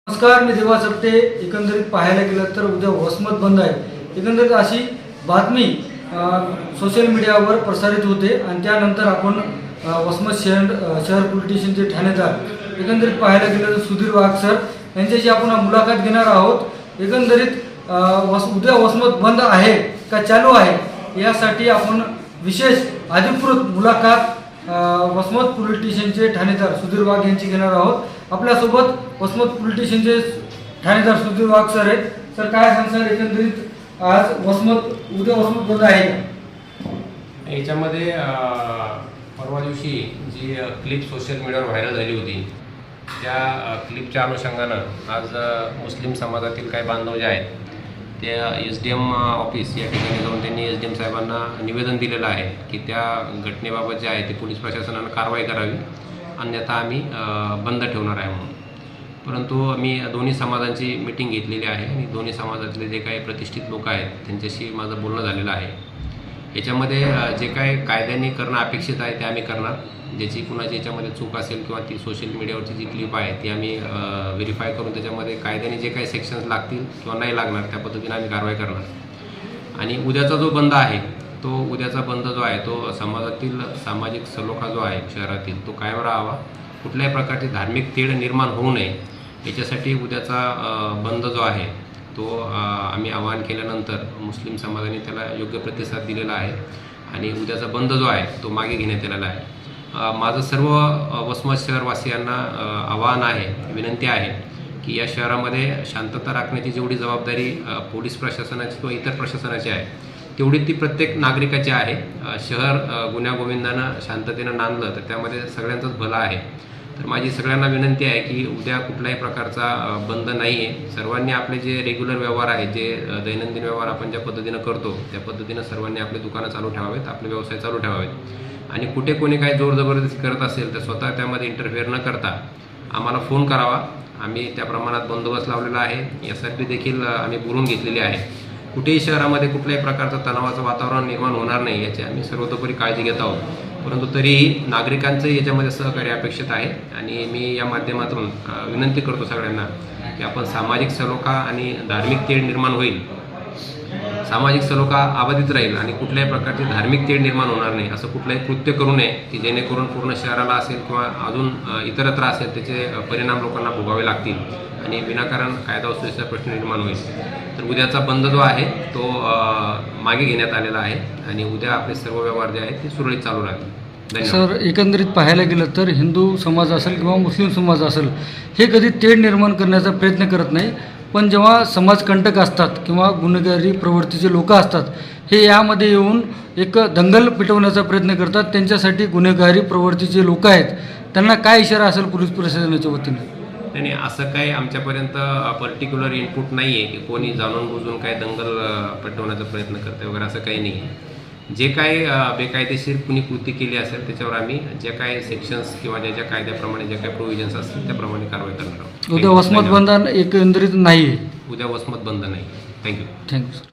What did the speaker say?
नमस्कार, मी देवा चपटे. एकंदरीत पाहायला गेलं तर उद्या वसमत बंद आहे. एकंदरीत अशी बातमी सोशल मीडियावर प्रसारित होते आणि त्यानंतर आपण वसमत शहर पोलीस स्टेशनचे ठाणेदार एकंदरीत पाहायला गेलं तर सुधीर वाघ सर यांच्याशी आपण मुलाखत घेणार आहोत. एकंदरीत उद्या वसमत बंद आहे का चालू आहे यासाठी आपण विशेष अधिकृत मुलाखत वसमत पोलीस स्टेशनचे ठाणेदार सुधीर वाघ यांची घेणार आहोत. आपल्यासोबत वसमत पोलीस स्टेशनचे ठाणेदार सुधीर वाघ सर आहेत. सर, काय सांगणार एकंदरीत आज उद्या वसमत बंद आहे का? याच्यामध्ये परवा दिवशी जी क्लिप सोशल मीडियावर व्हायरल झाली होती त्या क्लिपच्या अनुषंगानं आज मुस्लिम समाजातील काही बांधव जे आहेत ते SDM ऑफिस या ठिकाणी जाऊन त्यांनी SDM साहेबांना निवेदन दिलेलं आहे की त्या घटनेबाबत जे आहे ते पोलीस प्रशासनानं कारवाई करावी, अन्यथा आम्ही बंद ठेवणार आहे म्हणून. परंतु मी दोन्ही समाजांची मीटिंग घेतलेली आहे आणि दोन्ही समाजातले जे काही प्रतिष्ठित लोक आहेत त्यांच्याशी माझं बोलणं झालेलं आहे. याच्यामध्ये जे काय कायद्याने करणं अपेक्षित आहे ते आम्ही करणार. ज्याची कुणाची याच्यामध्ये चूक असेल किंवा ती सोशल मीडियावरची जी क्लिप आहे ती आम्ही व्हेरीफाय करून त्याच्यामध्ये कायद्याने जे काही सेक्शन्स लागतील किंवा नाही लागणार त्या पद्धतीने आम्ही कारवाई करणार. आणि उद्याचा जो बंद आहे तो उद्याचा बंद जो आहे तो समाजातील सामाजिक सलोखा जो आहे शहरातील तो कायम राहावा, कुठल्याही प्रकारची धार्मिक तेढ निर्माण होऊ नये याच्यासाठी उद्याचा बंद जो आहे तो आम्ही आवाहन केल्यानंतर मुस्लिम समाजाने त्याला योग्य प्रतिसाद दिलेला आहे आणि उद्याचा बंद जो आहे तो मागे घेण्यात आलेला आहे. माझं सर्व वसमत शहरवासियांना आवाहन आहे, विनंती आहे की या शहरामध्ये शांतता राखण्याची जेवढी जबाबदारी पोलीस प्रशासनाची किंवा इतर प्रशासनाची आहे तेवढी ती प्रत्येक नागरिकाची आहे. शहर गुण्यागोविंदानं शांततेनं नांदलं तर त्यामध्ये सगळ्यांचंच भलं आहे. तर माझी सगळ्यांना विनंती आहे की उद्या कुठल्याही प्रकारचा बंद नाही आहे. सर्वांनी आपले जे रेग्युलर व्यवहार आहेत, जे दैनंदिन व्यवहार आपण ज्या पद्धतीनं करतो त्या पद्धतीनं सर्वांनी आपली दुकानं चालू ठेवावेत, आपले व्यवसाय चालू ठेवावेत. आणि कुठे कोणी काही जोर जबरदस्ती करत असेल तर स्वतः त्यामध्ये इंटरफेअर न करता आम्हाला फोन करावा. आम्ही त्या प्रमाणात बंदोबस्त लावलेला आहे. यासाठी देखील आम्ही बोलून घेतलेली आहे. कुठेही शहरामध्ये कुठल्याही प्रकारचं तणावाचं वातावरण निर्माण होणार नाही याची आम्ही सर्वतोपरी काळजी घेत आहोत. परंतु तरीही नागरिकांचं याच्यामध्ये सहकार्य अपेक्षित आहे आणि मी या माध्यमातून विनंती करतो सगळ्यांना की आपण सामाजिक सलोखा आणि धार्मिक तेढ निर्माण होईल, सामाजिक सलोखा अबाधित राहील आणि कुठल्याही प्रकारची धार्मिक तेढ निर्माण होणार नाही असं कुठलंही कृत्य करू नये की जेणेकरून पूर्ण शहराला असेल किंवा अजून इतरत्र असेल त्याचे परिणाम लोकांना भोगावे लागतील आणि विनाकारण कायदा व सुव्यवस्थेचा प्रश्न निर्माण होईल. तर उद्याचा बंद जो आहे तो मागे घेण्यात आलेला आहे आणि उद्या आपले सर्व व्यवहार जे आहेत ते सुरळीत चालू राहतील. सर, एकंदरीत पाहायला गेलं तर हिंदू समाज असेल किंवा मुस्लिम समाज असेल हे कधी तेढ निर्माण करण्याचा प्रयत्न करत नाही, पण जेव्हा समाजकंटक असतात किंवा गुन्हेगारी प्रवृत्तीचे लोक असतात हे यामध्ये येऊन एक दंगल पेटवण्याचा प्रयत्न करतात. त्यांच्यासाठी गुन्हेगारी प्रवृत्तीचे लोक आहेत त्यांना काय इशारा असेल पोलीस प्रशासनाच्या वतीने? नाही, असं काही आमच्यापर्यंत पर्टिक्युलर इनपुट नाही आहे की कोणी जाणून बुजून काय दंगल पेटवण्याचा प्रयत्न करते वगैरे, असं काही नाही आहे. जे काय बेकायदेशीर कुणी कृती केली असेल त्याच्यावर आम्ही जे काय सेक्शन्स किंवा ज्या कायद्याप्रमाणे जे काही प्रोव्हिजन्स असतील त्याप्रमाणे कारवाई करणार आहोत. उद्या वसमत बंद एकंदरीत नाही आहे. उद्या वसमत बंद नाही. थँक्यू. Thank you sir.